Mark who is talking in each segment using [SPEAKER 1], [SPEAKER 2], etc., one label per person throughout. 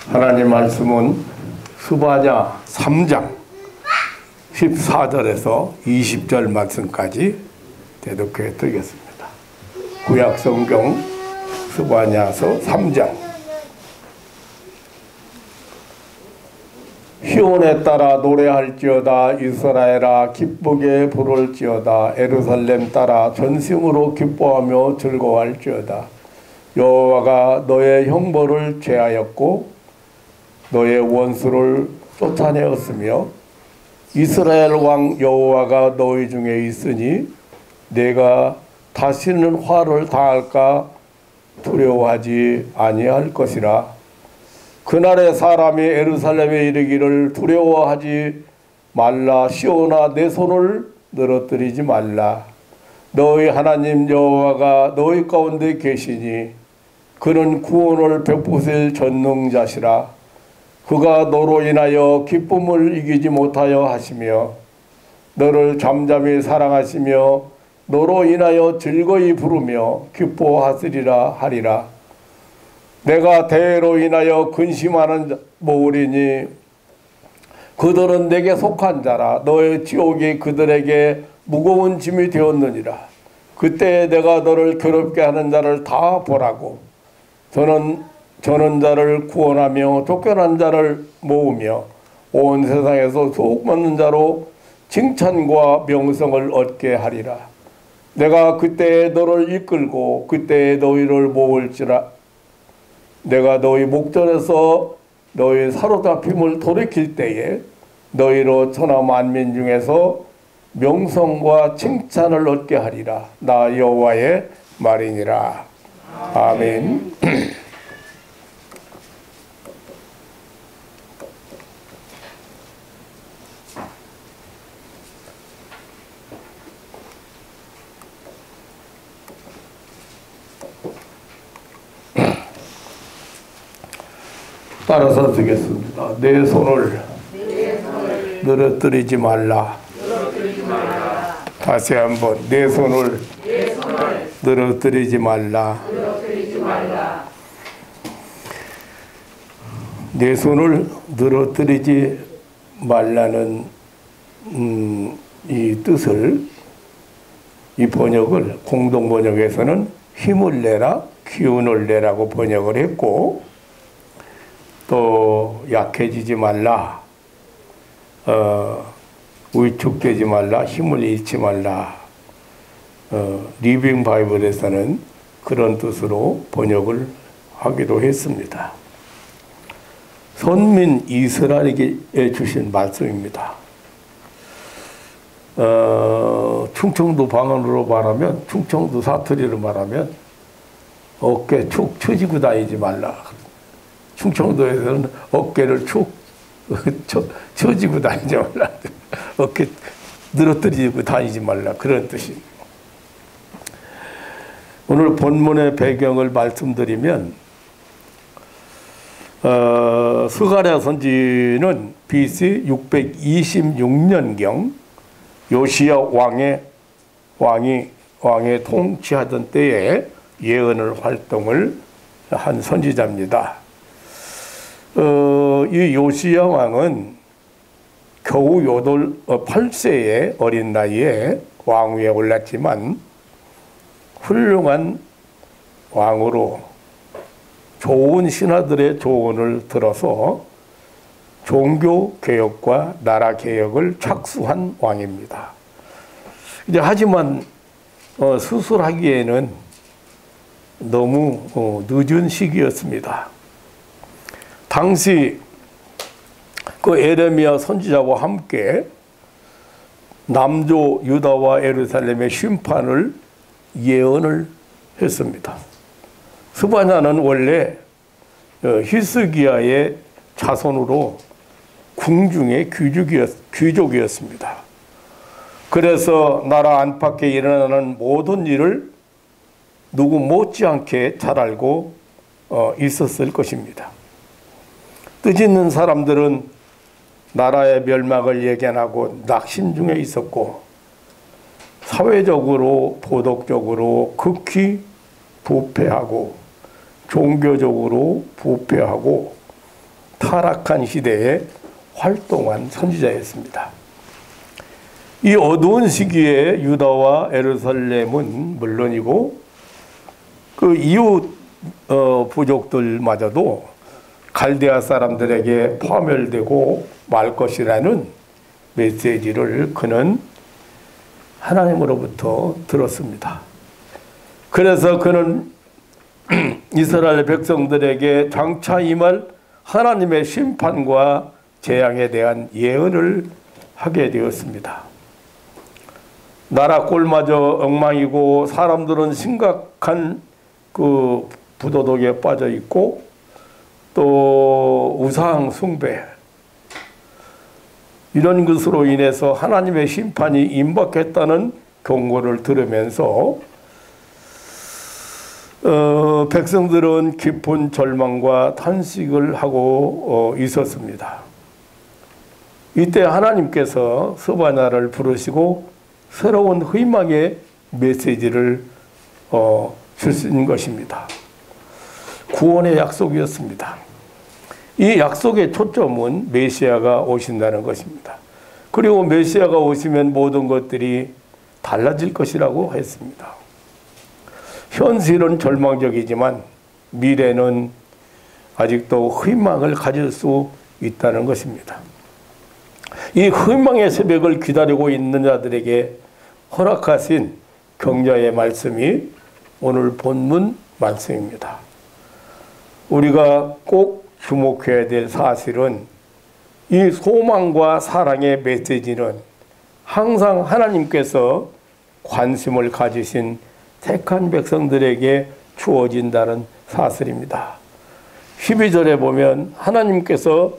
[SPEAKER 1] 하나님 말씀은 스바냐 3장 14절에서 20절 말씀까지 대독해 드리겠습니다. 구약성경 스바냐서 3장. 시온에 따라 노래할지어다. 이스라엘아 기쁘게 부를지어다. 예루살렘 따라 전심으로 기뻐하며 즐거워할지어다. 여호와가 너의 형벌을 제하였고 너의 원수를 쫓아내었으며 이스라엘 왕 여호와가 너희 중에 있으니 내가 다시는 화를 당할까 두려워하지 아니할 것이라. 그날에 사람이 예루살렘에 이르기를 두려워하지 말라. 시온아 내 손을 늘어뜨리지 말라. 너희 하나님 여호와가 너희 가운데 계시니 그는 구원을 베푸실 전능자시라. 그가 너로 인하여 기쁨을 이기지 못하여 하시며 너를 잠잠히 사랑하시며 너로 인하여 즐거이 부르며 기뻐하시리라 하리라. 내가 대로 인하여 근심하는 모으리니 그들은 내게 속한 자라. 너의 지옥이 그들에게 무거운 짐이 되었느니라. 그때 내가 너를 괴롭게 하는 자를 다 보라고 저는 자를 구원하며 쫓겨난 자를 모으며 온 세상에서 수없는 자로 칭찬과 명성을 얻게 하리라. 내가 그때에 너를 이끌고 그때에 너희를 모을지라. 내가 너희 목전에서 너희 사로잡힘을 돌이킬 때에 너희로 천하 만민 중에서 명성과 칭찬을 얻게 하리라. 나 여호와의 말이니라. 아멘. 따라서 쓰겠습니다. 내 손을 늘어뜨리지 말라. 다시 한번 내 손을 늘어뜨리지 말라. 내 손을 늘어뜨리지 말라는 이 뜻을, 이 번역을 공동 번역에서는 힘을 내라, 기운을 내라고 번역을 했고, 또 약해지지 말라, 위축되지 말라, 힘을 잃지 말라. 리빙 바이블에서는 그런 뜻으로 번역을 하기도 했습니다. 선민 이스라엘에게 주신 말씀입니다. 충청도 방언으로 말하면, 충청도 사투리로 말하면 어깨 축 처지고 다니지 말라. 충청도에서는 어깨를 축 처지고 다니지 말라. 어깨 늘어뜨리고 다니지 말라. 그런 뜻입니다. 오늘 본문의 배경을 말씀드리면, 스가랴 선지는 BC 626년경 요시야 왕이 통치하던 때에 예언을 활동을 한 선지자입니다. 이 요시야 왕은 겨우 8세의 어린 나이에 왕위에 올랐지만 훌륭한 왕으로 좋은 신하들의 조언을 들어서 종교 개혁과 나라 개혁을 착수한 왕입니다. 이제 하지만 수술하기에는 너무 늦은 시기였습니다. 당시 그 에레미야 선지자와 함께 남조 유다와 예루살렘의 심판을 예언을 했습니다. 스바냐는 원래 히스기야의 자손으로 궁중의 귀족이었습니다. 그래서 나라 안팎에 일어나는 모든 일을 누구 못지않게 잘 알고 있었을 것입니다. 뜻있는 사람들은 나라의 멸망을 예견하고 낙심 중에 있었고, 사회적으로 도덕적으로 극히 부패하고 종교적으로 부패하고 타락한 시대에 활동한 선지자였습니다. 이 어두운 시기에 유다와 예루살렘은 물론이고 그 이웃 부족들마저도 갈대아 사람들에게 파멸되고 말 것이라는 메시지를 그는 하나님으로부터 들었습니다. 그래서 그는 이스라엘 백성들에게 장차 임할 하나님의 심판과 재앙에 대한 예언을 하게 되었습니다. 나라 꼴마저 엉망이고 사람들은 심각한 그 부도덕에 빠져 있고 또 우상 숭배 이런 것으로 인해서 하나님의 심판이 임박했다는 경고를 들으면서 백성들은 깊은 절망과 탄식을 하고 있었습니다. 이때 하나님께서 스바냐를 부르시고 새로운 희망의 메시지를 주신 것입니다. 구원의 약속이었습니다. 이 약속의 초점은 메시아가 오신다는 것입니다. 그리고 메시아가 오시면 모든 것들이 달라질 것이라고 했습니다. 현실은 절망적이지만 미래는 아직도 희망을 가질 수 있다는 것입니다. 이 희망의 새벽을 기다리고 있는 자들에게 허락하신 격려의 말씀이 오늘 본문 말씀입니다. 우리가 꼭 주목해야 될 사실은 이 소망과 사랑의 메시지는 항상 하나님께서 관심을 가지신 택한 백성들에게 주어진다는 사실입니다. 12절에 보면 하나님께서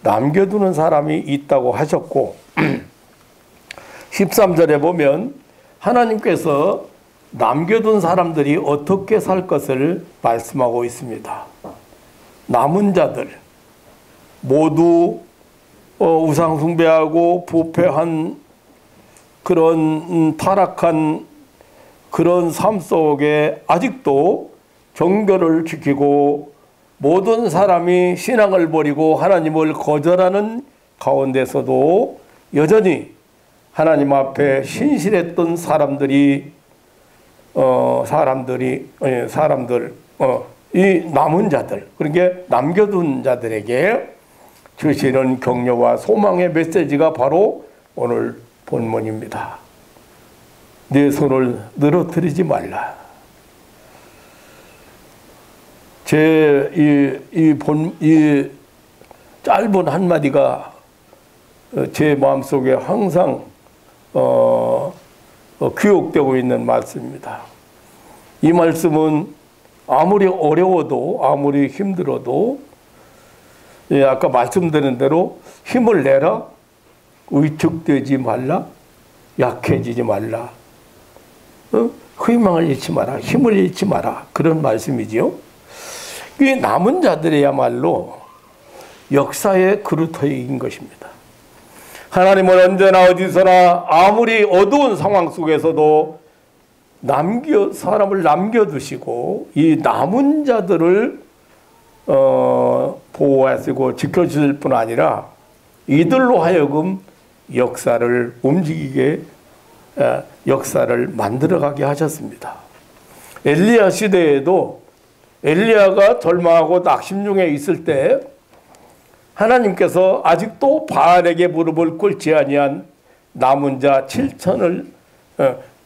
[SPEAKER 1] 남겨두는 사람이 있다고 하셨고 13절에 보면 하나님께서 남겨둔 사람들이 어떻게 살 것을 말씀하고 있습니다. 남은 자들 모두 우상 숭배하고 부패한 그런 타락한 그런 삶 속에 아직도 정결을 지키고 모든 사람이 신앙을 버리고 하나님을 거절하는 가운데서도 여전히 하나님 앞에 신실했던 이 남은 자들, 그러니까 남겨둔 자들에게 주시는 격려와 소망의 메시지가 바로 오늘 본문입니다. 내 손을 늘어뜨리지 말라. 이 짧은 한마디가 제 마음속에 항상 기억되고 있는 말씀입니다. 이 말씀은 아무리 어려워도 아무리 힘들어도 아까 말씀드린 대로 힘을 내라, 위축되지 말라, 약해지지 말라, 희망을 잃지 마라, 힘을 잃지 마라, 그런 말씀이지요. 이 남은 자들이야말로 역사의 그루터기인 것입니다. 하나님은 언제나 어디서나 아무리 어두운 상황 속에서도 사람을 남겨두시고 이 남은 자들을 보호하시고 지켜주실 뿐 아니라 이들로 하여금 역사를 움직이게 역사를 만들어가게 하셨습니다. 엘리야 시대에도 엘리야가 절망하고 낙심 중에 있을 때 하나님께서 아직도 바알에게 무릎을 꿇지 아니한 남은 자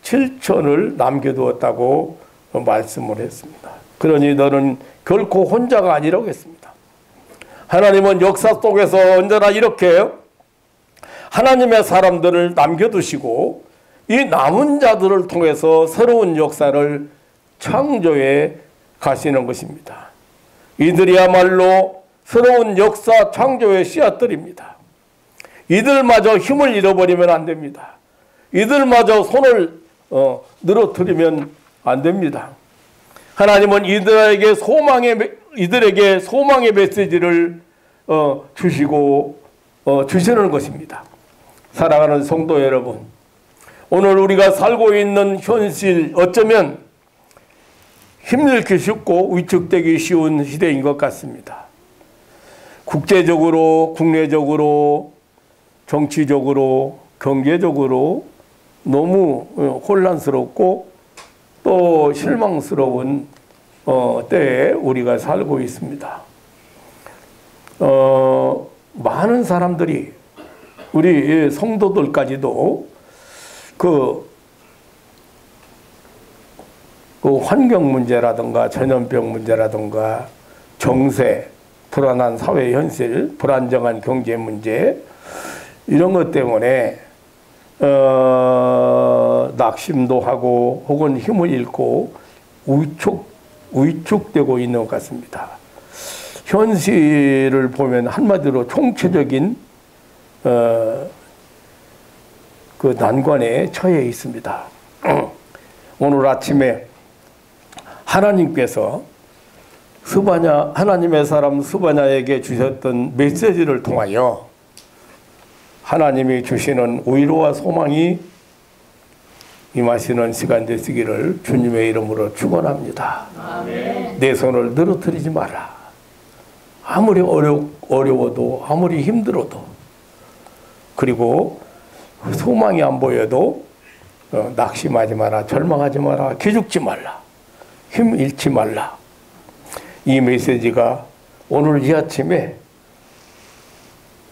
[SPEAKER 1] 7천을 남겨두었다고 말씀을 했습니다. 그러니 너는 결코 혼자가 아니라고 했습니다. 하나님은 역사 속에서 언제나 이렇게 하나님의 사람들을 남겨두시고 이 남은 자들을 통해서 새로운 역사를 창조해 가시는 것입니다. 이들이야말로 새로운 역사 창조의 씨앗들입니다. 이들마저 힘을 잃어버리면 안 됩니다. 이들마저 손을 늘어뜨리면 안 됩니다. 하나님은 이들에게 소망의 메시지를 주시는 것입니다. 사랑하는 성도 여러분, 오늘 우리가 살고 있는 현실 어쩌면 힘들기 쉽고 위축되기 쉬운 시대인 것 같습니다. 국제적으로, 국내적으로, 정치적으로, 경제적으로 너무 혼란스럽고 또 실망스러운 때에 우리가 살고 있습니다. 많은 사람들이, 우리 성도들까지도 그 환경 문제라든가 전염병 문제라든가 정세, 불안한 사회 현실, 불안정한 경제 문제, 이런 것 때문에 낙심도 하고 혹은 힘을 잃고 위축되고 있는 것 같습니다. 현실을 보면 한마디로 총체적인 그 난관에 처해 있습니다. 오늘 아침에 하나님께서 하나님의 사람 스바냐에게 주셨던 메시지를 통하여 하나님이 주시는 위로와 소망이 임하시는 시간 되시기를 주님의 이름으로 축원합니다. 아멘. 내 손을 늘어뜨리지 마라. 아무리 어려워도 아무리 힘들어도, 그리고 소망이 안 보여도 낙심하지 마라, 절망하지 마라, 기죽지 말라, 힘 잃지 말라. 이 메시지가 오늘 이 아침에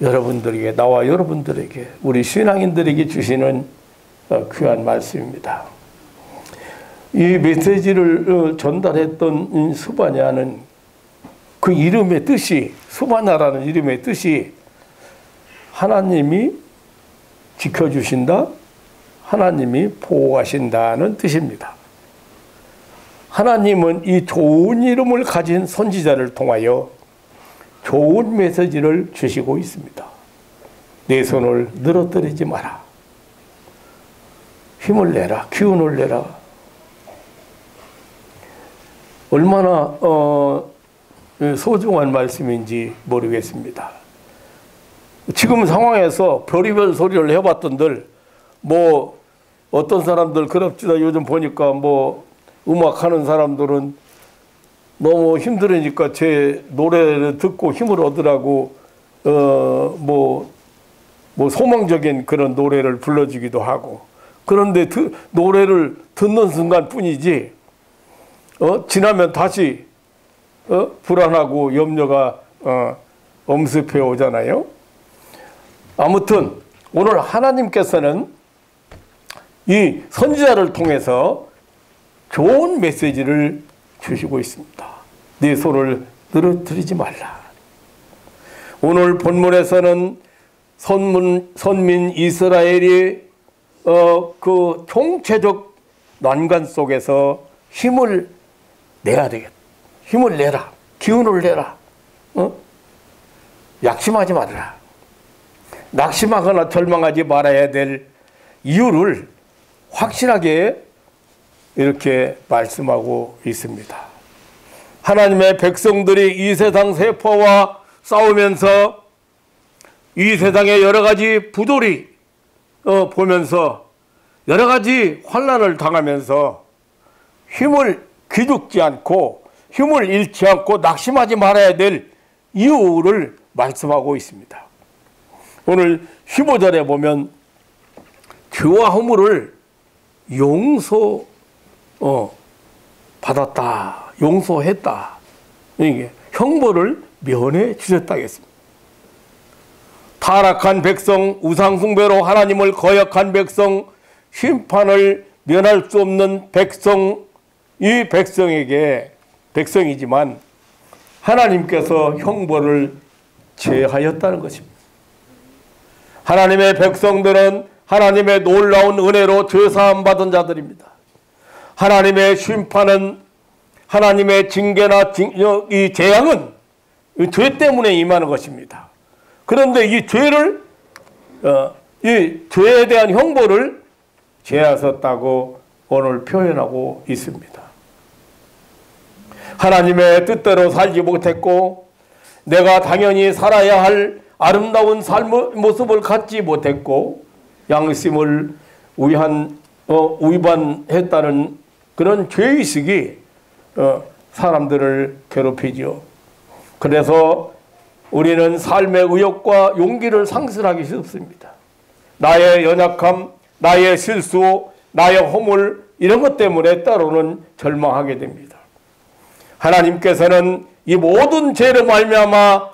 [SPEAKER 1] 여러분들에게, 나와 여러분들에게, 우리 신앙인들에게 주시는 귀한 말씀입니다. 이 메시지를 전달했던 스바냐는 그 이름의 뜻이, 스바냐라는 이름의 뜻이 하나님이 지켜주신다, 하나님이 보호하신다는 뜻입니다. 하나님은 이 좋은 이름을 가진 선지자를 통하여 좋은 메시지를 주시고 있습니다. 내 손을 늘어뜨리지 마라. 힘을 내라. 기운을 내라. 얼마나 소중한 말씀인지 모르겠습니다. 지금 상황에서 별의별 소리를 해봤던들, 뭐 어떤 사람들 그럽시다. 요즘 보니까 뭐 음악하는 사람들은 너무 힘들으니까 제 노래를 듣고 힘을 얻으라고 뭐 소망적인 그런 노래를 불러주기도 하고, 그런데 노래를 듣는 순간 뿐이지 지나면 다시 불안하고 염려가 엄습해 오잖아요. 아무튼 오늘 하나님께서는 이 선지자를 통해서 좋은 메시지를 주시고 있습니다. 네 손을 늘어뜨리지 말라. 오늘 본문에서는 선민 이스라엘이 그 총체적 난관 속에서 힘을 내야 되겠다. 힘을 내라. 기운을 내라. 약심하지 말라. 낙심하거나 절망하지 말아야 될 이유를 확실하게 이렇게 말씀하고 있습니다. 하나님의 백성들이 이 세상 세포와 싸우면서 이 세상의 여러 가지 부조리 보면서 여러 가지 환난을 당하면서 힘을 기죽지 않고 힘을 잃지 않고 낙심하지 말아야 될 이유를 말씀하고 있습니다. 오늘 15절에 보면 죄와 허물을 받았다, 용서했다, 이게 형벌을 면해 주셨다 했습니다. 타락한 백성, 우상숭배로 하나님을 거역한 백성, 심판을 면할 수 없는 백성, 이 백성이지만 하나님께서 형벌을 제하였다는 것입니다. 하나님의 백성들은 하나님의 놀라운 은혜로 죄사함 받은 자들입니다. 하나님의 심판은, 하나님의 징계나 이 재앙은 죄 때문에 임하는 것입니다. 그런데 이 죄를, 이 죄에 대한 형벌을 제하셨다고 오늘 표현하고 있습니다. 하나님의 뜻대로 살지 못했고, 내가 당연히 살아야 할 아름다운 삶의 모습을 갖지 못했고, 양심을 위반했다는 그런 죄의식이 사람들을 괴롭히죠. 그래서 우리는 삶의 의욕과 용기를 상실하기 쉽습니다. 나의 연약함, 나의 실수, 나의 허물 이런 것 때문에 때로는 절망하게 됩니다. 하나님께서는 이 모든 죄로 말미암아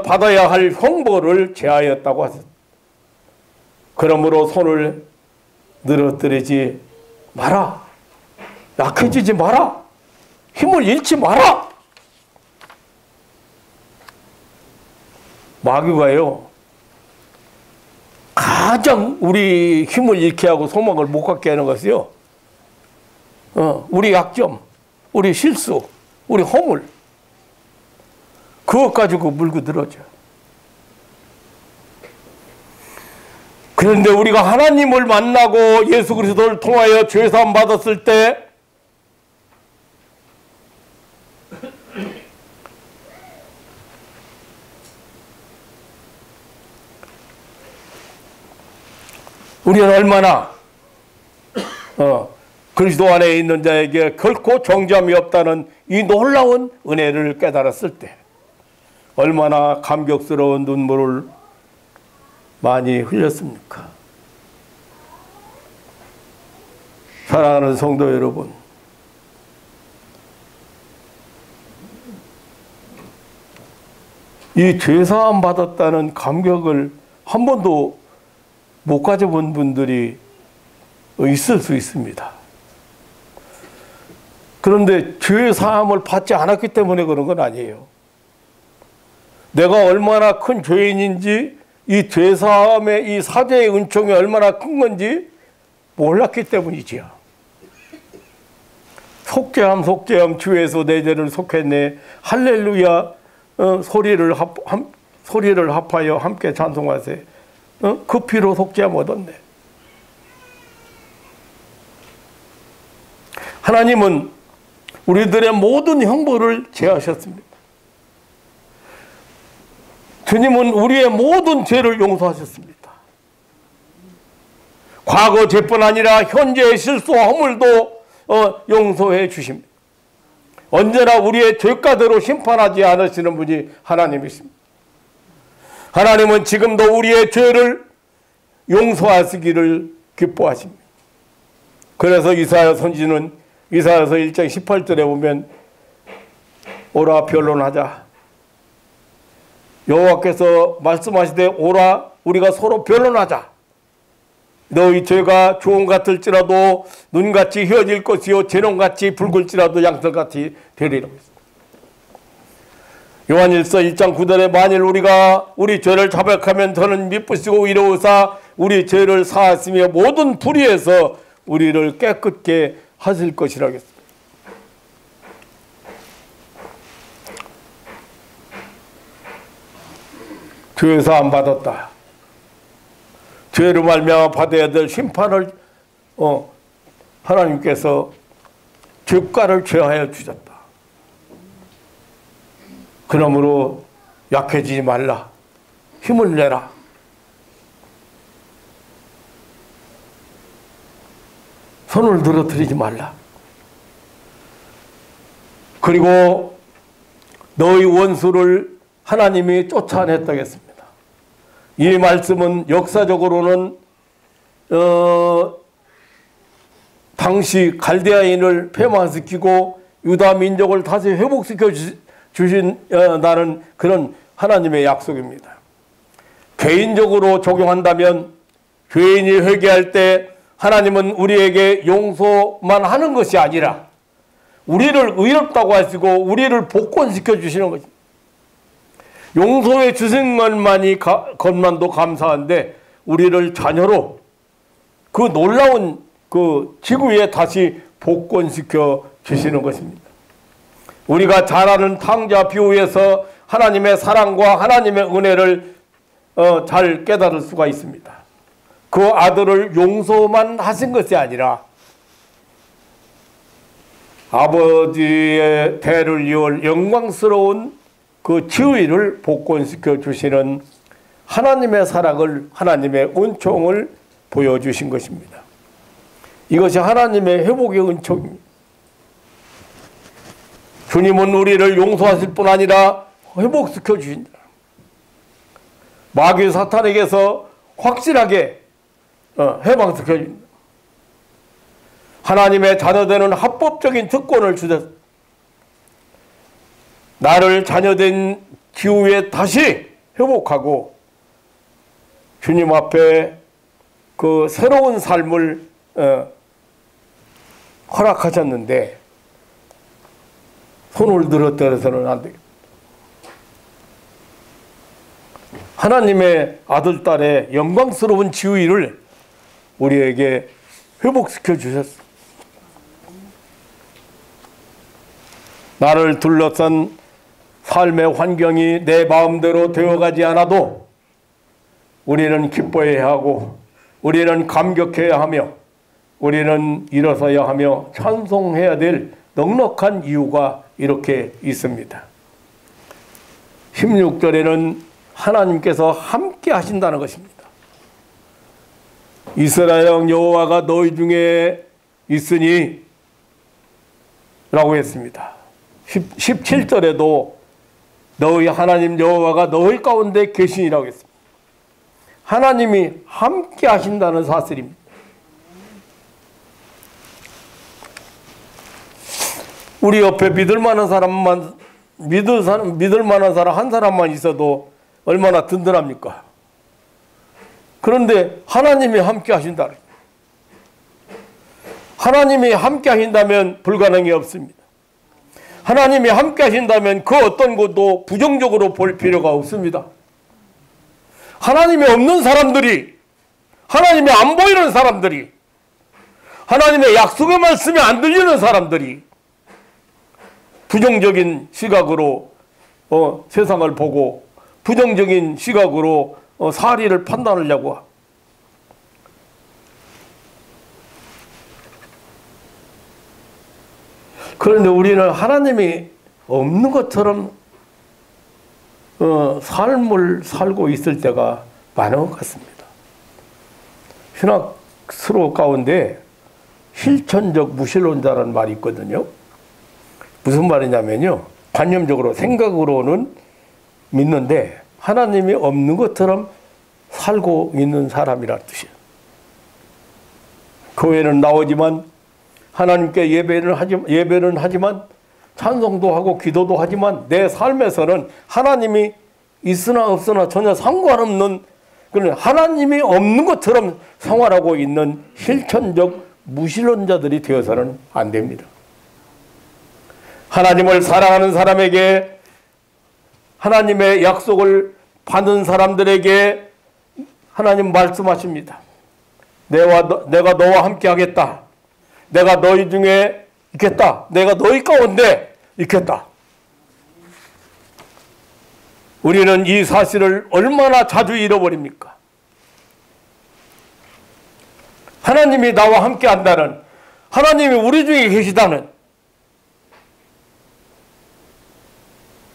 [SPEAKER 1] 받아야 할 형벌을 제하였다고 하셨습니다. 그러므로 손을 늘어뜨리지 마라. 약해지지 마라. 힘을 잃지 마라. 마귀가요, 가장 우리 힘을 잃게 하고 소망을 못 갖게 하는 것이요, 우리 약점, 우리 실수, 우리 허물, 그것 가지고 물고 들어져. 그런데 우리가 하나님을 만나고 예수 그리스도를 통하여 죄사함 받았을 때 우리는 얼마나 그리스도 안에 있는 자에게 결코 정죄함이 없다는 이 놀라운 은혜를 깨달았을 때 얼마나 감격스러운 눈물을 많이 흘렸습니까? 사랑하는 성도 여러분, 이 죄사함 받았다는 감격을 한 번도 못 가져본 분들이 있을 수 있습니다. 그런데 죄사함을 받지 않았기 때문에 그런 건 아니에요. 내가 얼마나 큰 죄인인지, 이 죄사함의 이 사죄의 은총이 얼마나 큰 건지 몰랐기 때문이지요. 속죄함 속죄함 주에서 내 죄를 속했네 할렐루야 소리를 합하여 함께 찬송하세요. 그 피로 속죄함 얻었네. 하나님은 우리들의 모든 형벌을 제하셨습니다. 주님은 우리의 모든 죄를 용서하셨습니다. 과거 죄뿐 아니라 현재의 실수와 허물도 용서해 주십니다. 언제나 우리의 죄가대로 심판하지 않으시는 분이 하나님이십니다. 하나님은 지금도 우리의 죄를 용서하시기를 기뻐하십니다. 그래서 이사야 선지는 이사야서 1장 18절에 보면 오라 변론하자. 여호와께서 말씀하시되 오라 우리가 서로 변론하자. 너희 죄가 주홍 같을지라도 눈같이 휘어질 것이요 재롱같이 붉을지라도 양털같이 되리라. 요한일서 1장 9절에 만일 우리가 우리 죄를 자백하면 저는 미쁘시고 이로우사 우리 죄를 사하시며 모든 불의에서 우리를 깨끗게 하실 것이라 했습니다. 죄사함 받았다. 죄로 말미암아 받아야 될 심판을 하나님께서 죄가를 죄하여 주셨다. 그러므로 약해지지 말라. 힘을 내라. 손을 늘어뜨리지 말라. 그리고 너희 원수를 하나님이 쫓아냈다고 했습니다. 이 말씀은 역사적으로는 당시 갈대아인을 폐마시키고 유다 민족을 다시 회복시켜 주신다는 그런 하나님의 약속입니다. 개인적으로 적용한다면 죄인이 회개할 때 하나님은 우리에게 용서만 하는 것이 아니라 우리를 의롭다고 하시고 우리를 복권시켜 주시는 것입니다. 용서해 주신 것만도 감사한데 우리를 자녀로 그 놀라운 그 지구에 다시 복권시켜 주시는 것입니다. 우리가 잘 아는 탕자 비유에서 하나님의 사랑과 하나님의 은혜를 잘 깨달을 수가 있습니다. 그 아들을 용서만 하신 것이 아니라 아버지의 대를 이을 영광스러운 그 지위를 복권시켜 주시는 하나님의 사랑을, 하나님의 은총을 보여주신 것입니다. 이것이 하나님의 회복의 은총입니다. 주님은 우리를 용서하실 뿐 아니라 회복시켜 주신다. 마귀 사탄에게서 확실하게 해방시켜줍니다. 하나님의 자녀되는 합법적인 특권을 주셨습니다. 나를 자녀된 기후에 다시 회복하고 주님 앞에 그 새로운 삶을 허락하셨는데 손을 들었다 해서는 안 되겠다. 하나님의 아들, 딸의 영광스러운 지위를 우리에게 회복시켜 주셨습니다. 나를 둘러싼 삶의 환경이 내 마음대로 되어가지 않아도 우리는 기뻐해야 하고 우리는 감격해야 하며 우리는 일어서야 하며 찬송해야 될 넉넉한 이유가 이렇게 있습니다. 16절에는 하나님께서 함께 하신다는 것입니다. 이스라엘 여호와가 너희 중에 있으니 라고 했습니다. 17절에도 너희 하나님 여호와가 너희 가운데 계시니라고 했습니다. 하나님이 함께 하신다는 사실입니다. 우리 옆에 믿을 만한 사람 한 사람만 있어도 얼마나 든든합니까? 그런데 하나님이 함께 하신다. 하나님이 함께 하신다면 불가능이 없습니다. 하나님이 함께 하신다면 그 어떤 것도 부정적으로 볼 필요가 없습니다. 하나님이 없는 사람들이, 하나님이 안 보이는 사람들이, 하나님의 약속의 말씀이 안 들리는 사람들이 부정적인 시각으로 세상을 보고 부정적인 시각으로 사리를 판단하려고. 그런데 우리는 하나님이 없는 것처럼 삶을 살고 있을 때가 많은 것 같습니다. 신학 수로 가운데 실천적 무신론자라는 말이 있거든요. 무슨 말이냐면요, 관념적으로 생각으로는 믿는데 하나님이 없는 것처럼 살고 있는 사람이라는 뜻이에요. 교회는 나오지만 하나님께 예배는 하지만 찬송도 하고 기도도 하지만 내 삶에서는 하나님이 있으나 없으나 전혀 상관없는 그런 하나님이 없는 것처럼 생활하고 있는 실천적 무신론자들이 되어서는 안 됩니다. 하나님을 사랑하는 사람에게, 하나님의 약속을 받는 사람들에게 하나님 말씀하십니다. 내가 너와 함께 하겠다. 내가 너희 중에 있겠다. 내가 너희 가운데 있겠다. 우리는 이 사실을 얼마나 자주 잃어버립니까? 하나님이 나와 함께 한다는, 하나님이 우리 중에 계시다는,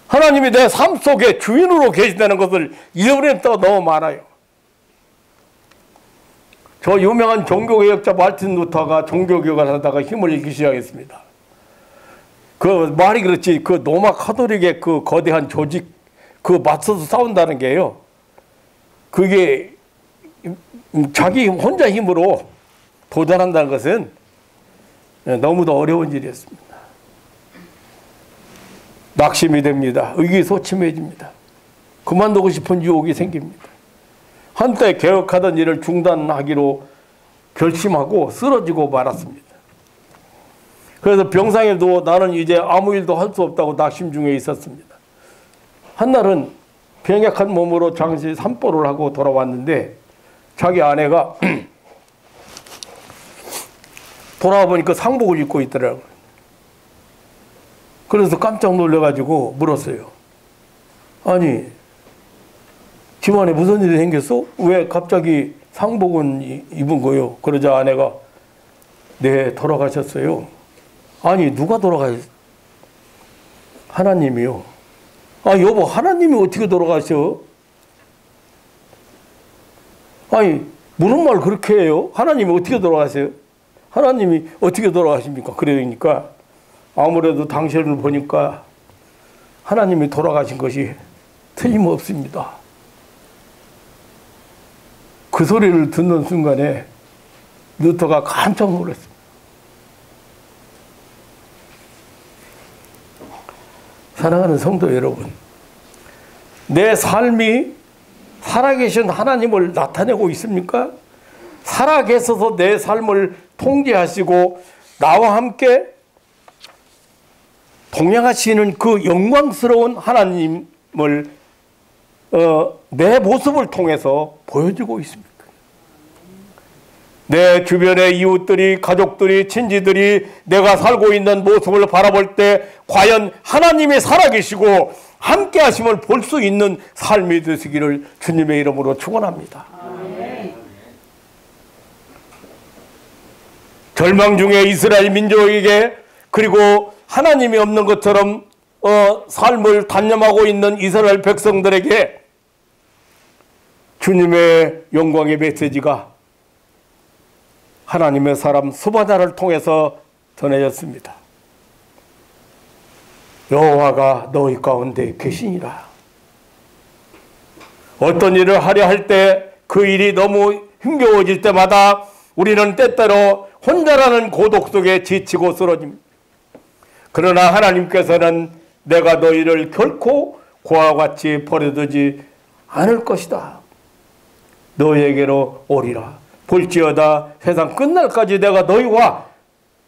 [SPEAKER 1] 하나님이 내 삶 속에 주인으로 계시다는 것을 잃어버린 때가 너무 많아요. 저 유명한 종교개혁자 마틴 루터가 종교개혁을 하다가 힘을 잃기 시작했습니다. 그 말이 그렇지, 그 로마 카톨릭의 그 거대한 조직, 그 맞서서 싸운다는 게요, 그게 자기 혼자 힘으로 도전한다는 것은 너무도 어려운 일이었습니다. 낙심이 됩니다. 의기소침해집니다. 그만두고 싶은 유혹이 생깁니다. 한때 개혁하던 일을 중단하기로 결심하고 쓰러지고 말았습니다. 그래서 병상에도 나는 이제 아무 일도 할 수 없다고 낙심 중에 있었습니다. 한날은 병약한 몸으로 잠시 산보를 하고 돌아왔는데 자기 아내가 돌아와 보니까 상복을 입고 있더라고요. 그래서 깜짝 놀라가지고 물었어요. 아니, 집안에 무슨 일이 생겼어? 왜 갑자기 상복은 입은 거요? 그러자 아내가, 네, 돌아가셨어요. 아니, 누가 돌아가셨어요? 하나님이요. 아, 여보, 하나님이 어떻게 돌아가셔? 아니, 무슨 말 그렇게 해요? 하나님이 어떻게 돌아가세요? 하나님이 어떻게 돌아가십니까? 그러니까 아무래도 당신을 보니까 하나님이 돌아가신 것이 틀림없습니다. 그 소리를 듣는 순간에 루터가 깜짝 놀랐습니다. 사랑하는 성도 여러분, 내 삶이 살아계신 하나님을 나타내고 있습니까? 살아계셔서 내 삶을 통제하시고 나와 함께 동행하시는 그 영광스러운 하나님을 내 모습을 통해서 보여주고 있습니까? 내 주변의 이웃들이, 가족들이, 친지들이 내가 살고 있는 모습을 바라볼 때 과연 하나님이 살아계시고 함께 하심을 볼 수 있는 삶이 되시기를 주님의 이름으로 축원합니다. 절망 중에 이스라엘 민족에게, 그리고 하나님이 없는 것처럼 삶을 단념하고 있는 이스라엘 백성들에게 주님의 영광의 메시지가 하나님의 사람 스바냐를 통해서 전해졌습니다. 여호와가 너희 가운데 계시니라. 어떤 일을 하려 할 때 그 일이 너무 힘겨워질 때마다 우리는 때때로 혼자라는 고독 속에 지치고 쓰러집니다. 그러나 하나님께서는 내가 너희를 결코 고아와 같이 버려두지 않을 것이다. 너희에게로 오리라. 볼지어다 세상 끝날까지 내가 너희와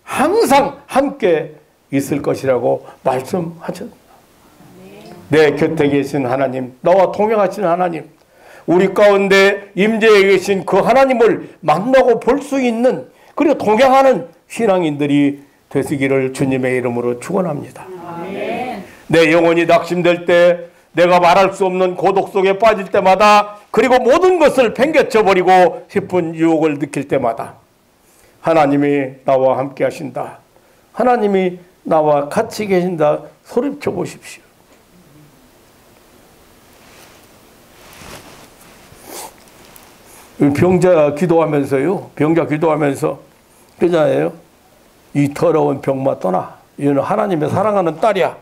[SPEAKER 1] 항상 함께 있을 것이라고 말씀하셨습니다. 내 곁에 계신 하나님, 나와 동행하신 하나님, 우리 가운데 임재해 계신 그 하나님을 만나고 볼 수 있는, 그리고 동행하는 신앙인들이 되시기를 주님의 이름으로 축원합니다. 내 영혼이 낙심될 때, 내가 말할 수 없는 고독 속에 빠질 때마다, 그리고 모든 것을 팽개쳐버리고 싶은 유혹을 느낄 때마다 하나님이 나와 함께 하신다, 하나님이 나와 같이 계신다 소리쳐 보십시오. 병자 기도하면서요, 병자 기도하면서 그러잖아요. 이 더러운 병마 떠나. 이거는 하나님의 사랑하는 딸이야.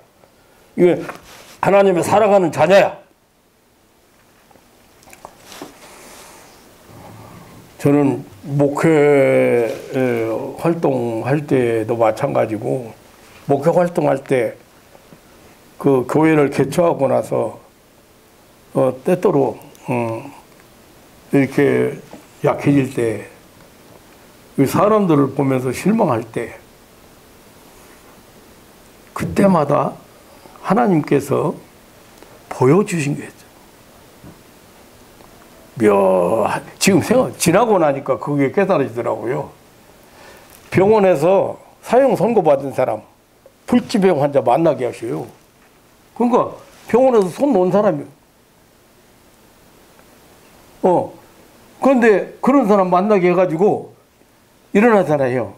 [SPEAKER 1] 이거 하나님의 사랑하는 자녀야. 저는 목회 활동할 때도 마찬가지고, 목회 활동할 때 그 교회를 개초하고 나서 때때로 이렇게 약해질 때, 사람들을 보면서 실망할 때, 그때마다 하나님께서 보여주신 게 있죠. 지금 지나고 나니까 그게 깨달아지더라고요. 병원에서 사형 선고받은 사람, 불치병 환자 만나게 하셔요. 그러니까 병원에서 손 놓은 사람이에요. 그런데 그런 사람 만나게 해가지고 일어나잖아요.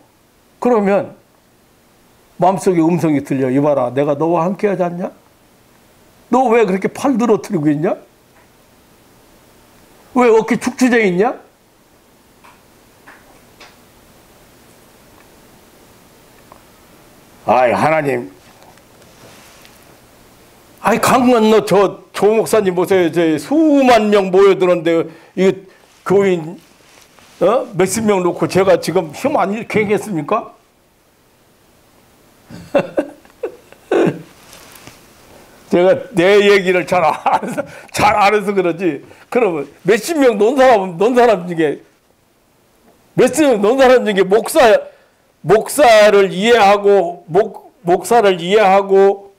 [SPEAKER 1] 그러면 마음속에 음성이 들려. 이봐라, 내가 너와 함께 하지 않냐? 너 왜 그렇게 팔 늘어뜨리고 있냐? 왜 어깨 축축해 있냐? 아이, 하나님. 아이, 강원 조 목사님 보세요. 저 수만 명 모여드는데, 이거 교인, 몇십 명 놓고 제가 지금 힘 안 잃게 했겠습니까? 제가 내 얘기를 잘 알아서 그러지. 그러면 몇십 명 논 사람 중에, 몇십 명 논 사람 중에 목사를 이해하고, 목사를 이해하고,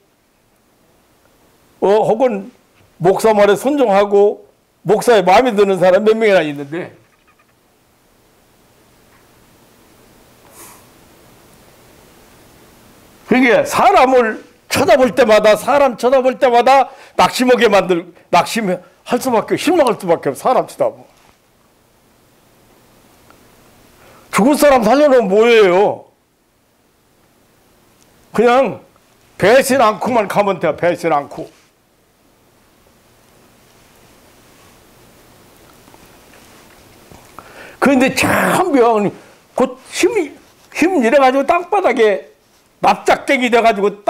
[SPEAKER 1] 혹은 목사 말에 순종하고, 목사의 마음에 드는 사람 몇 명이나 있는데, 그게 사람을 쳐다볼 때마다, 사람 쳐다볼 때마다 낙심하게 낙심할 수밖에, 실망할 수밖에 없어. 사람 쳐다보고. 죽을 사람 살려놓으면 뭐예요? 그냥 배신 않고만 가면 돼요. 배신 않고. 그런데 참 묘한, 곧 힘 이래가지고 땅바닥에 납작쟁이 돼가지고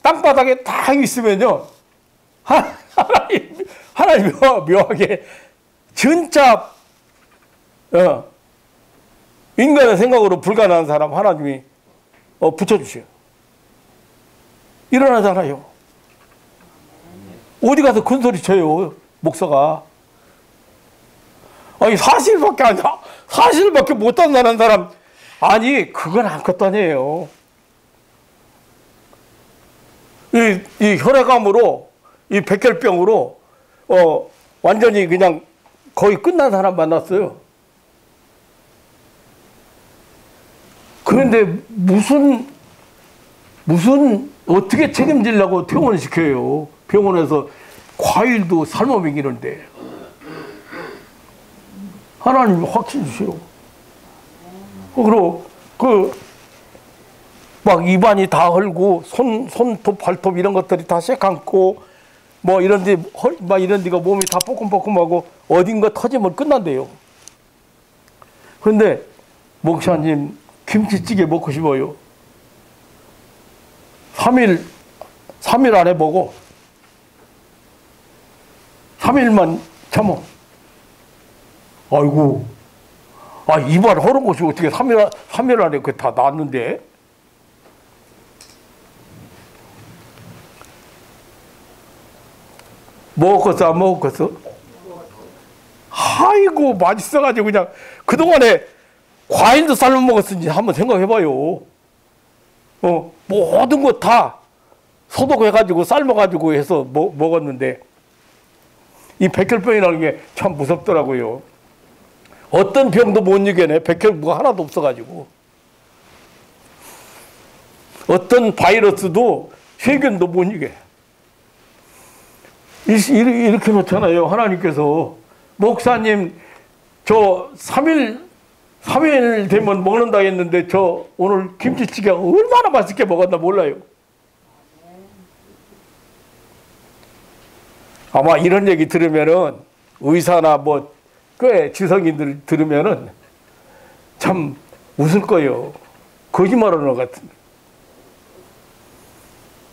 [SPEAKER 1] 땅바닥에 딱 있으면요, 하나님 묘하게 진짜 인간의 생각으로 불가능한 사람 하나님이 붙여주셔요. 일어나잖아요. 어디 가서 큰 소리 쳐요, 목사가. 아니, 사실밖에 못한다는 사람. 아니, 그건 아무것도 아니에요. 이 혈액암으로, 이 백혈병으로, 완전히 그냥 거의 끝난 사람 만났어요. 그런데 무슨 어떻게 책임지려고 퇴원시켜요. 병원에서 과일도 삶아 먹이는데. 하나님이 확신 주시오. 그리고 막 입안이 다 헐고 손톱 발톱 이런 것들이 다 새감고 뭐 이런 데가 몸이 다 뻐끔뻐끔하고 어딘가 터지면 끝난대요. 그런데 목사님 김치찌개 먹고 싶어요. 3일 안에 먹어. 3일만 참어. 아이고, 입안 허른 것이 어떻게 3일 안에 그 다 나았는데? 먹었어, 안 먹었어? 아이고, 맛있어가지고 그냥 그동안에 과일도 삶아 먹었는지 한번 생각해봐요. 모든 거 다 소독해가지고 삶아가지고 해서 먹었는데 이 백혈병이라는 게 참 무섭더라고요. 어떤 병도 못 이겨내. 백혈구가 하나도 없어가지고. 어떤 바이러스도 세균도 못 이겨. 이렇게 놓잖아요. 하나님께서 목사님 저 3일 되면 먹는다 했는데 저 오늘 김치찌개가 얼마나 맛있게 먹었나 몰라요. 아마 이런 얘기 들으면은 의사나 뭐 꽤 지성인들 들으면은 참 웃을 거예요. 거짓말하는 것 같은데.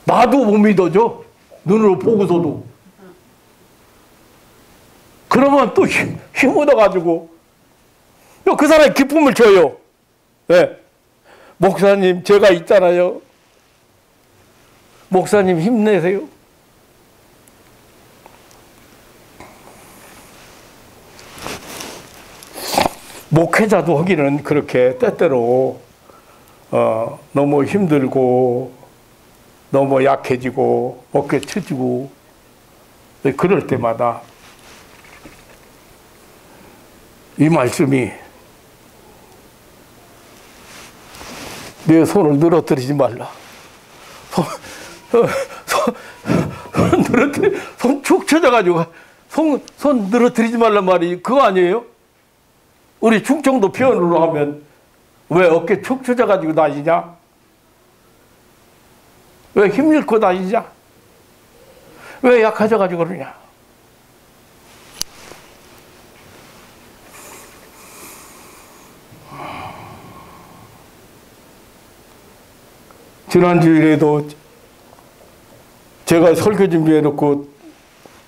[SPEAKER 1] 나도 못 믿어줘. 눈으로 보고서도. 그러면 또 힘 얻어가지고 그 사람이 기쁨을 줘요. 네. 목사님 제가 있잖아요. 목사님 힘내세요. 목회자도 하기는 그렇게 때때로 너무 힘들고 너무 약해지고 어깨 처지고 그럴 때마다 이 말씀이 내 손을 늘어뜨리지 말라. 손 축 처져가지고 손 늘어뜨리지 말란 말이 그거 아니에요? 우리 충청도 표현으로 하면 왜 어깨 축 처져가지고 다니냐? 왜 힘 잃고 다니냐? 왜 약해져가지고 그러냐? 지난주일에도 제가 설교 준비해놓고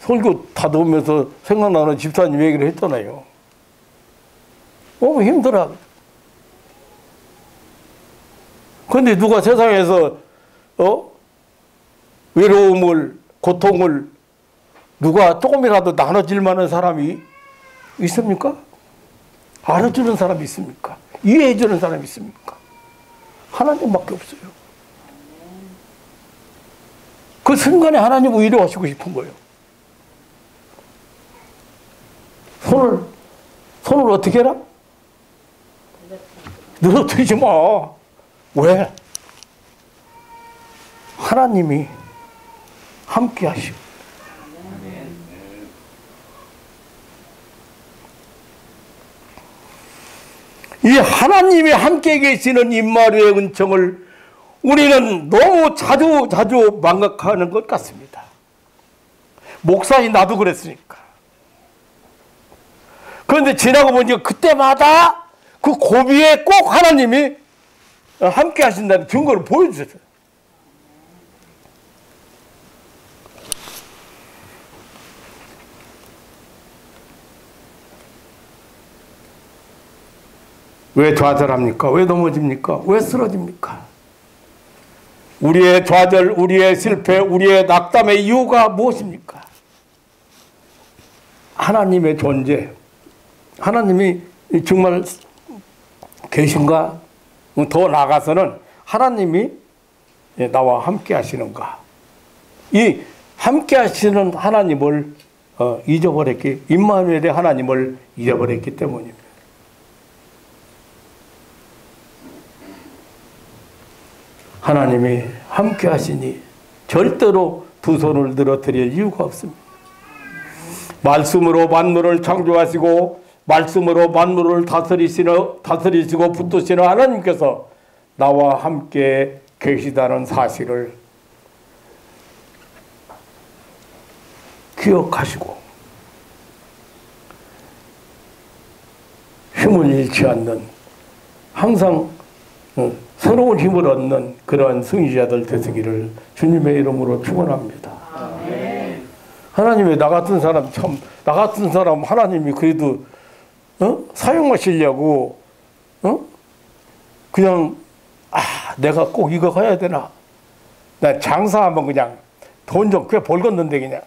[SPEAKER 1] 설교 다듬으면서 생각나는 집사님 얘기를 했잖아요. 너무 힘들어. 그런데 누가 세상에서 외로움을, 고통을 누가 조금이라도 나눠질 만한 사람이 있습니까? 알아주는 사람이 있습니까? 이해해주는 사람이 있습니까? 하나님밖에 없어요. 그 순간에 하나님을 위로하시고 싶은 거예요. 손을 어떻게 해라? 늘어뜨리지 마. 왜? 하나님이 함께 하시오. 이 하나님이 함께 계시는 임마누엘의 은총을 우리는 너무 자주 망각하는 것 같습니다. 목사님 나도 그랬으니까. 그런데 지나고 보니까 그때마다 그 고비에 꼭 하나님이 함께 하신다는 증거를 보여주셨어요. 왜 좌절합니까? 왜 넘어집니까? 왜 쓰러집니까? 우리의 좌절, 우리의 실패, 우리의 낙담의 이유가 무엇입니까? 하나님의 존재, 하나님이 정말 계신가? 더 나아가서는 하나님이 나와 함께 하시는가? 이 함께 하시는 하나님을 잊어버렸기, 임마누엘의 하나님을 잊어버렸기 때문입니다. 하나님이 함께 하시니 절대로 두 손을 늘어뜨릴 이유가 없습니다. 말씀으로 만물을 창조하시고 말씀으로 만물을 다스리시고 붙드시는 하나님께서 나와 함께 계시다는 사실을 기억하시고 힘을 잃지 않는, 항상 새로운 힘을 얻는 그러한 승리자들 되시기를 주님의 이름으로 축원합니다. 하나님이 나 같은 사람, 참 나 같은 사람 하나님이 그래도 사용하시려고 그냥 내가 꼭 이거 해야 되나? 나 장사하면 그냥 돈 좀 꽤 벌겠는데 그냥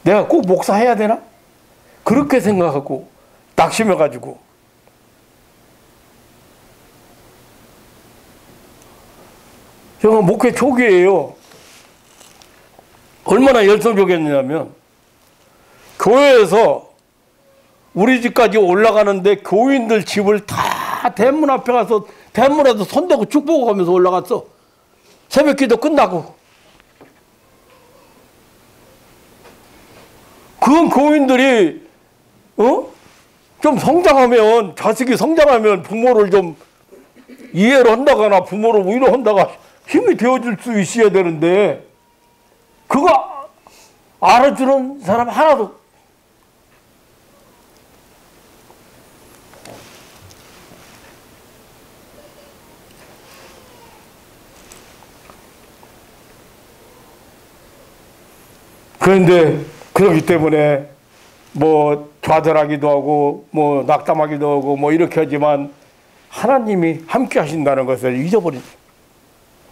[SPEAKER 1] 내가 꼭 목사해야 되나? 그렇게 생각하고 낙심해가지고 제가 목회 초기에요. 얼마나 열성적이었냐면 교회에서 우리 집까지 올라가는데 교인들 집을 다 대문 앞에 가서 대문에도 손대고 축복하면서 올라갔어. 새벽기도 끝나고. 그건 교인들이 좀 성장하면, 자식이 성장하면 부모를 좀 이해를 한다거나 부모를 위로한다가 힘이 되어줄 수 있어야 되는데 그거 알아주는 사람 하나도. 그런데 그렇기 때문에 뭐 좌절하기도 하고 뭐 낙담하기도 하고 뭐 이렇게 하지만 하나님이 함께 하신다는 것을 잊어버린,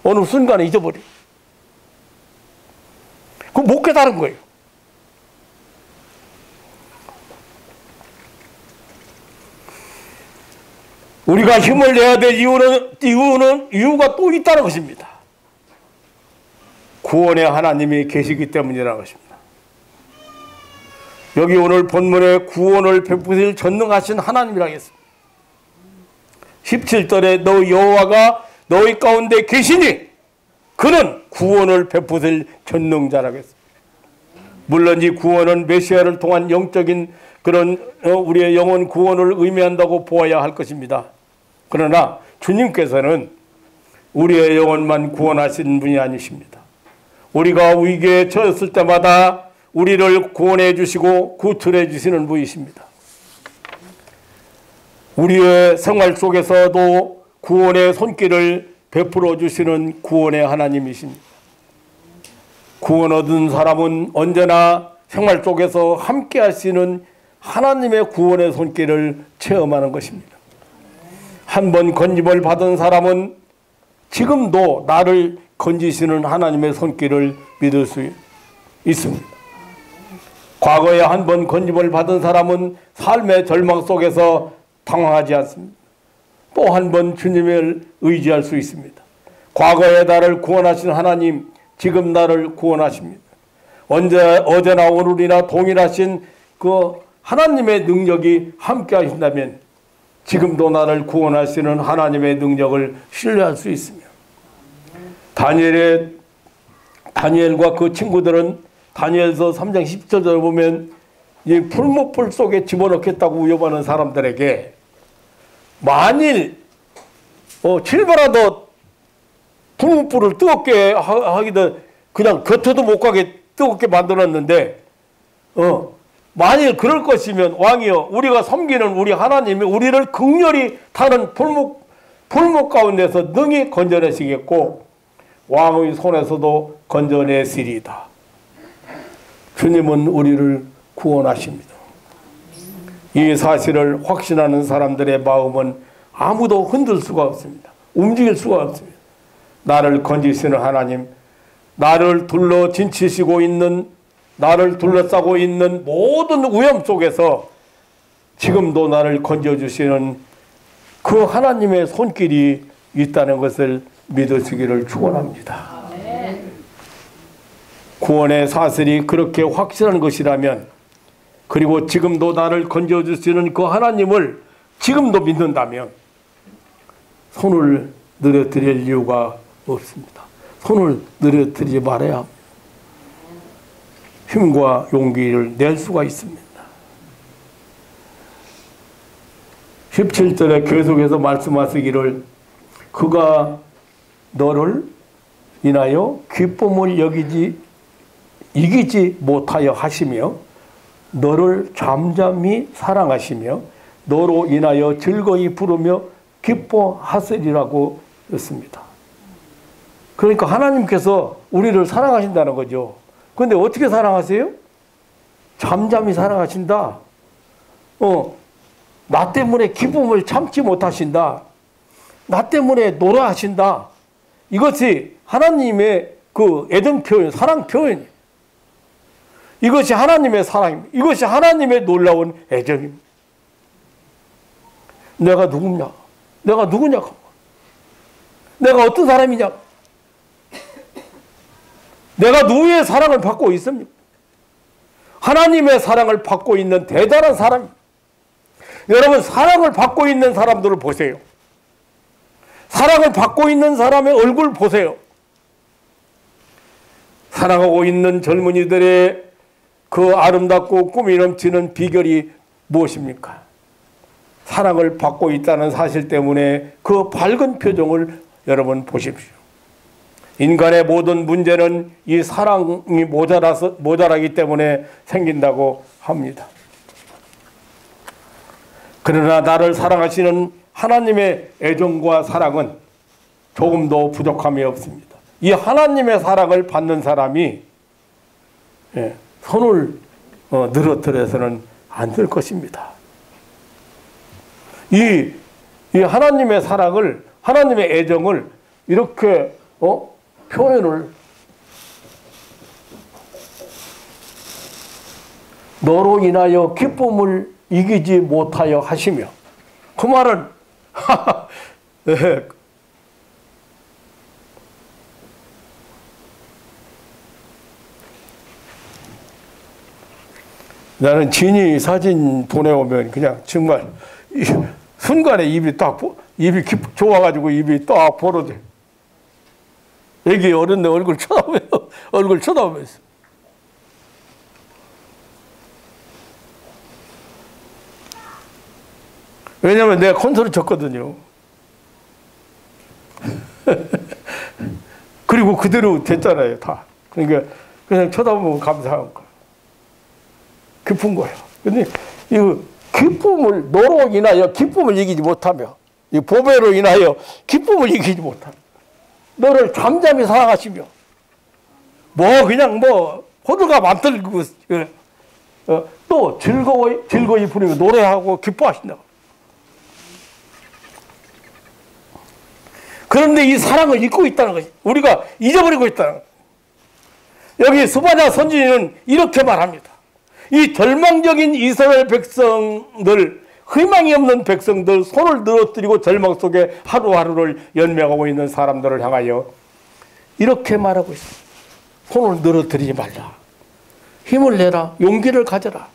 [SPEAKER 1] 어느 순간에 잊어버린, 그거 못 깨달은 거예요. 우리가 힘을 내야 될 이유가 또 있다는 것입니다. 구원의 하나님이 계시기 때문이라는 것입니다. 여기 오늘 본문에 구원을 베푸실 전능하신 하나님이라고 했습니다. 17절에 너 여호와가 너희 가운데 계시니 그는 구원을 베푸실 전능자라고 했습니다. 물론 이 구원은 메시아를 통한 영적인 그런 우리의 영혼 구원을 의미한다고 보아야 할 것입니다. 그러나 주님께서는 우리의 영혼만 구원하시는 분이 아니십니다. 우리가 위기에 처했을 때마다 우리를 구원해 주시고 구출해 주시는 분이십니다. 우리의 생활 속에서도 구원의 손길을 베풀어 주시는 구원의 하나님이십니다. 구원 얻은 사람은 언제나 생활 속에서 함께 하시는 하나님의 구원의 손길을 체험하는 것입니다. 한 번 건짐을 받은 사람은 지금도 나를 건지시는 하나님의 손길을 믿을 수 있습니다. 과거에 한 번 건짐을 받은 사람은 삶의 절망 속에서 당황하지 않습니다. 또 한 번 주님을 의지할 수 있습니다. 과거에 나를 구원하신 하나님, 지금 나를 구원하십니다. 어제나 오늘이나 동일하신 그 하나님의 능력이 함께 하신다면 지금도 나를 구원하시는 하나님의 능력을 신뢰할 수 있으며, 다니엘과 그 친구들은 다니엘서 3장 10절에 보면 이 풀무불 속에 집어넣겠다고 위협하는 사람들에게 만일 질바라도 풀무불을 뜨겁게 하기도 그냥 곁에도 못 가게 뜨겁게 만들었는데 만일 그럴 것이면 왕이여 우리가 섬기는 우리 하나님이 우리를 극렬히 타는 풀무 가운데서 능히 건져내시겠고 왕의 손에서도 건져내시리이다. 주님은 우리를 구원하십니다. 이 사실을 확신하는 사람들의 마음은 아무도 흔들 수가 없습니다. 움직일 수가 없습니다. 나를 건지시는 하나님, 나를 둘러 진치시고 있는, 나를 둘러싸고 있는 모든 위험 속에서 지금도 나를 건져주시는 그 하나님의 손길이 있다는 것을 믿으시기를 축원합니다. 구원의 사실이 그렇게 확실한 것이라면, 그리고 지금도 나를 건져주시는 그 하나님을 지금도 믿는다면 손을 늘어뜨릴 이유가 없습니다. 손을 늘어뜨리지 말아야 힘과 용기를 낼 수가 있습니다. 17절에 계속해서 말씀하시기를 그가 너를 인하여 기쁨을 이기지 못하여 하시며 너를 잠잠히 사랑하시며 너로 인하여 즐거이 부르며 기뻐하시리라고 했습니다. 그러니까 하나님께서 우리를 사랑하신다는 거죠. 그런데 어떻게 사랑하세요? 잠잠히 사랑하신다. 나 때문에 기쁨을 참지 못하신다. 나 때문에 노래하신다. 이것이 하나님의 그 애정 표현, 사랑 표현이에요. 이것이 하나님의 사랑입니다. 이것이 하나님의 놀라운 애정입니다. 내가 누구냐? 내가 누구냐? 내가 어떤 사람이냐? 내가 누구의 사랑을 받고 있습니까? 하나님의 사랑을 받고 있는 대단한 사람입니다. 여러분, 사랑을 받고 있는 사람들을 보세요. 사랑을 받고 있는 사람의 얼굴 보세요. 사랑하고 있는 젊은이들의 그 아름답고 꿈이 넘치는 비결이 무엇입니까? 사랑을 받고 있다는 사실 때문에 그 밝은 표정을 여러분 보십시오. 인간의 모든 문제는 이 사랑이 모자라기 때문에 생긴다고 합니다. 그러나 나를 사랑하시는 하나님의 애정과 사랑은 조금도 부족함이 없습니다. 이 하나님의 사랑을 받는 사람이 손을 늘어뜨려서는 안 될 것입니다. 이 하나님의 사랑을, 하나님의 애정을 이렇게 표현을 너로 인하여 기쁨을 이기지 못하여 하시며, 그 말은 나는 진이 사진 보내오면 그냥 정말 순간에 입이 좋아가지고 입이 딱 벌어져. 애기 어른네 얼굴 쳐다보면서. 왜냐면 내가 콘서트 쳤거든요. 그리고 그대로 됐잖아요, 다. 그러니까 그냥 쳐다보면 감사한 거야. 깊은 거예요. 근데 이 기쁨을, 너로 인하여 기쁨을 이기지 못하며, 이 보배로 인하여 기쁨을 이기지 못하며, 너를 잠잠히 사랑하시며, 그냥 호들갑 안 떨고, 또 즐거이 부르며 노래하고 기뻐하신다고. 그런데 이 사랑을 잊고 있다는 것이, 우리가 잊어버리고 있다는 것. 여기 스바냐 선지자는 이렇게 말합니다. 이 절망적인 이스라엘 백성들, 희망이 없는 백성들, 손을 늘어뜨리고 절망 속에 하루하루를 연명하고 있는 사람들을 향하여 이렇게 말하고 있습니다. 손을 늘어뜨리지 말라. 힘을 내라. 용기를 가져라.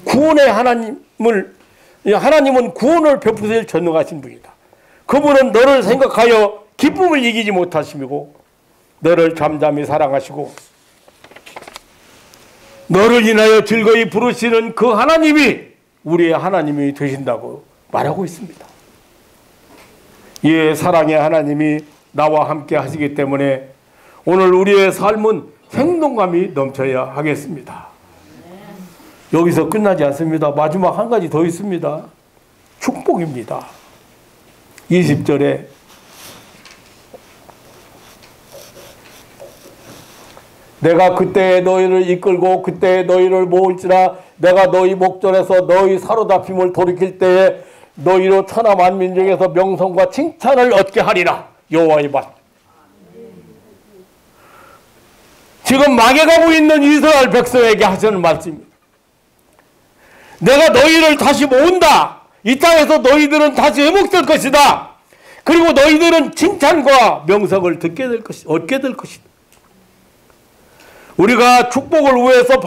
[SPEAKER 1] 구원의 하나님은 구원을 베푸실 전능하신 분이다. 그분은 너를 생각하여 기쁨을 이기지 못하시고 너를 잠잠히 사랑하시고 너를 인하여 즐거이 부르시는 그 하나님이 우리의 하나님이 되신다고 말하고 있습니다. 이 사랑의 하나님이 나와 함께 하시기 때문에 오늘 우리의 삶은 생동감이 넘쳐야 하겠습니다. 여기서 끝나지 않습니다. 마지막 한 가지 더 있습니다. 축복입니다. 20절에 내가 그때 너희를 이끌고 그때 너희를 모을지라 내가 너희 목전에서 너희 사로잡힘을 돌이킬 때에 너희로 천하 만민 중에서 명성과 칭찬을 얻게 하리라. 여호와의 말. 지금 망해가고 있는 이스라엘 백성에게 하시는 말씀입니다. 내가 너희를 다시 모은다. 이 땅에서 너희들은 다시 회복될 것이다. 그리고 너희들은 칭찬과 명성을 얻게 될 것이다. 우리가 축복을 위해서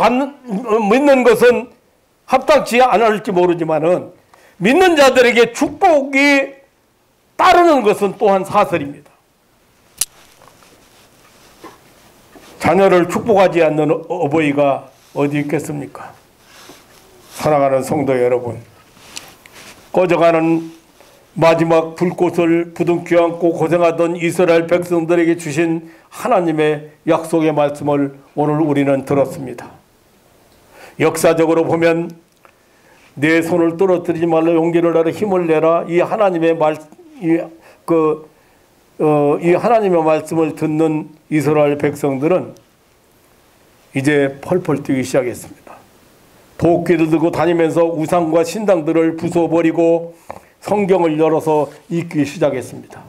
[SPEAKER 1] 믿는 것은 합당치 않을지 모르지만은 믿는 자들에게 축복이 따르는 것은 또한 사설입니다. 자녀를 축복하지 않는 어버이가 어디 있겠습니까? 사랑하는 성도 여러분, 꺼져가는 마지막 불꽃을 부둥켜 안고 고생하던 이스라엘 백성들에게 주신 하나님의 약속의 말씀을 오늘 우리는 들었습니다. 역사적으로 보면 내 손을 떨어뜨리지 말라, 용기를 내라, 힘을 내라, 이 하나님의 말씀을 듣는 이스라엘 백성들은 이제 펄펄 뛰기 시작했습니다. 도끼를 들고 다니면서 우상과 신당들을 부숴버리고 성경을 열어서 읽기 시작했습니다.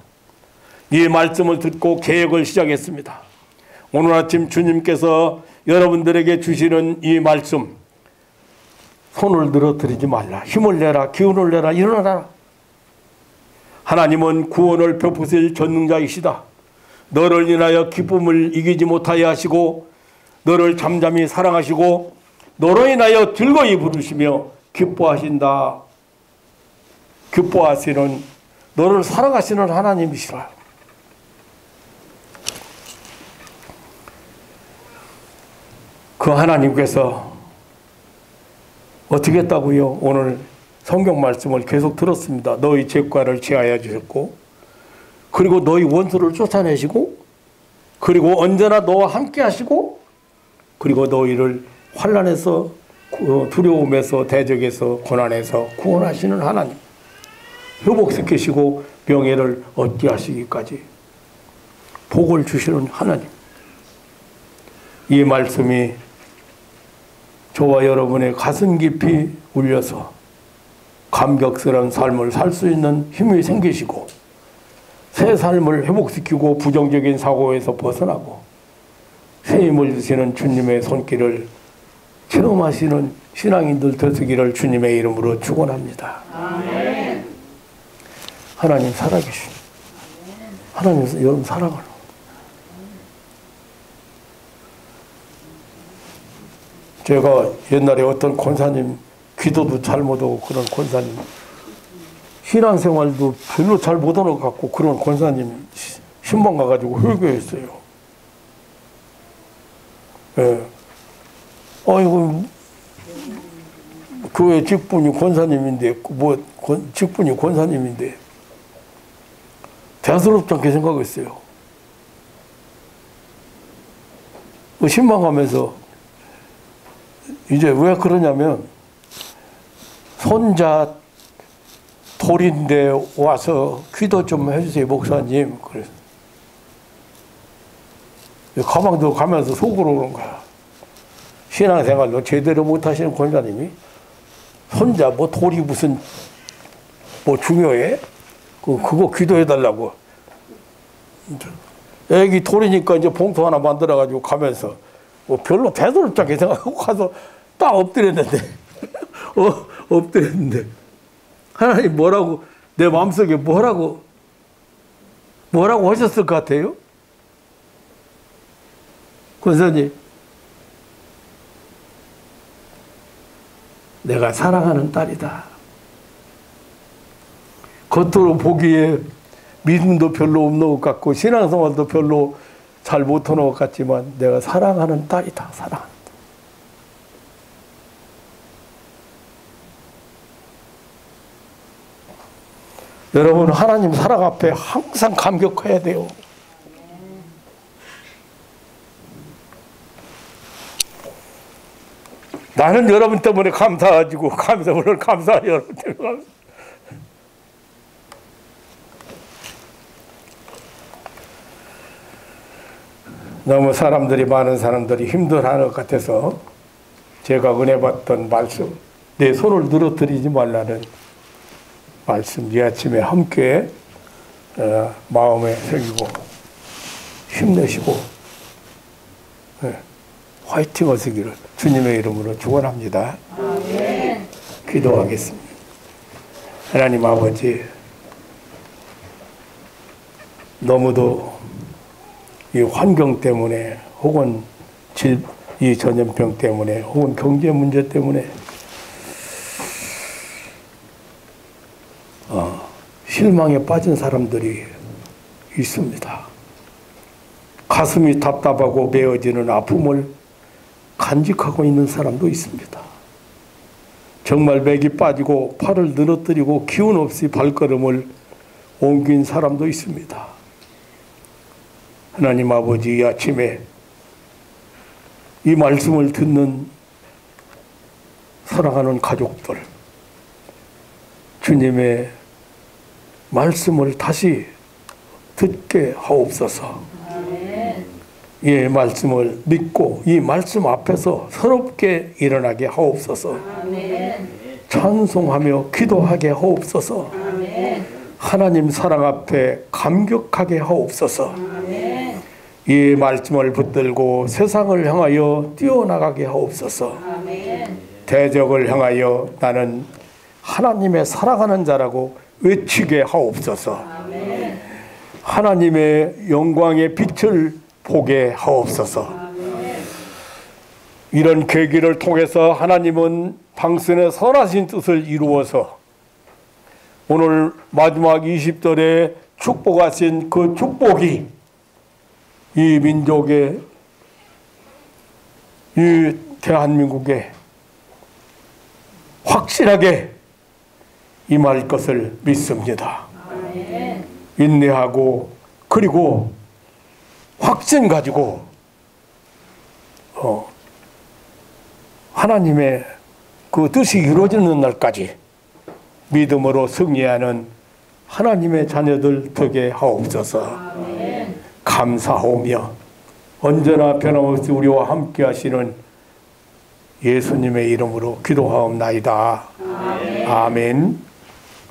[SPEAKER 1] 이 말씀을 듣고 개혁을 시작했습니다. 오늘 아침 주님께서 여러분들에게 주시는 이 말씀, 손을 늘어뜨리지 말라, 힘을 내라, 기운을 내라, 일어나라. 하나님은 구원을 베푸실 전능자이시다. 너를 인하여 기쁨을 이기지 못하게 하시고 너를 잠잠히 사랑하시고 너로 인하여 즐거이 부르시며 기뻐하신다. 기뻐하시는, 너를 사랑하시는 하나님이시라. 그 하나님께서 어떻게 했다고요? 오늘 성경 말씀을 계속 들었습니다. 너희 죄과를 제하여 주셨고, 그리고 너희 원수를 쫓아내시고, 그리고 언제나 너와 함께 하시고, 그리고 너희를 환난에서, 두려움에서, 대적에서, 고난에서 구원하시는 하나님, 회복시키시고 명예를 얻게 하시기까지 복을 주시는 하나님. 이 말씀이 저와 여러분의 가슴 깊이 울려서 감격스러운 삶을 살 수 있는 힘이 생기시고 새 삶을 회복시키고 부정적인 사고에서 벗어나고 새 힘을 주시는 주님의 손길을 체험하시는 신앙인들 되시기를 주님의 이름으로 축원합니다. 아멘. 하나님 살아계신, 하나님 여러분 살아가는, 제가 옛날에 어떤 권사님, 기도도 잘 못하고 그런 권사님, 신앙생활도 별로 잘 못하는 것 같고 그런 권사님 신방 가가지고 회개했어요. 예. 아이고, 교회 직분이 권사님인데, 직분이 권사님인데, 대수롭지 않게 생각했어요. 신방하면서, 이제 왜 그러냐면, 손자 돌인데 와서 기도 좀 해주세요, 목사님. 그래서. 가방도 가면서 속으로 그런 거야. 신앙생활도 제대로 못하시는 권사님이 손자 뭐 돌이 무슨 뭐 중요해? 그거 기도해달라고. 애기 돌이니까 이제 봉투 하나 만들어가지고 가면서 뭐 별로 대수롭지 생각하고 가서 딱 엎드렸는데 엎드렸는데 하나님 뭐라고, 내 마음속에 뭐라고 하셨을 것 같아요? 권사님, 내가 사랑하는 딸이다. 겉으로 보기에 믿음도 별로 없는 것 같고 신앙생활도 별로 잘 못하는 것 같지만 내가 사랑하는 딸이다. 사랑한다. 여러분, 하나님 사랑 앞에 항상 감격해야 돼요. 나는 여러분 때문에 감사하고 오늘 감사해요. 여러분 때문에. 너무 많은 사람들이 힘들어하는 것 같아서 제가 은혜 받던 말씀, 내 손을 늘어뜨리지 말라는 말씀 이 아침에 함께 마음에 새기고 힘내시고 화이팅 하시기를 주님의 이름으로 축원합니다. 아멘. 기도하겠습니다. 하나님 아버지, 너무도 이 환경 때문에 혹은 이 전염병 때문에 혹은 경제 문제 때문에 실망에 빠진 사람들이 있습니다. 가슴이 답답하고 메어지는 아픔을 간직하고 있는 사람도 있습니다. 정말 맥이 빠지고 팔을 늘어뜨리고 기운 없이 발걸음을 옮긴 사람도 있습니다. 하나님 아버지, 이 아침에 이 말씀을 듣는 사랑하는 가족들, 주님의 말씀을 다시 듣게 하옵소서. 이 말씀을 믿고 이 말씀 앞에서 서럽게 일어나게 하옵소서. 찬송하며 기도하게 하옵소서. 하나님 사랑 앞에 감격하게 하옵소서. 이 말씀을 붙들고 세상을 향하여 뛰어나가게 하옵소서. 대적을 향하여 나는 하나님의 사랑하는 자라고 외치게 하옵소서. 하나님의 영광의 빛을 보게 하옵소서. 이런 계기를 통해서 하나님은 당신의 선하신 뜻을 이루어서 오늘 마지막 20절에 축복하신 그 축복이 이 민족의, 이 대한민국에 확실하게 임할 것을 믿습니다. 인내하고 그리고 확신 가지고 하나님의 그 뜻이 이루어지는 날까지 믿음으로 승리하는 하나님의 자녀들 되게 하옵소서. 감사하오며 언제나 변함없이 우리와 함께 하시는 예수님의 이름으로 기도하옵나이다. 아멘.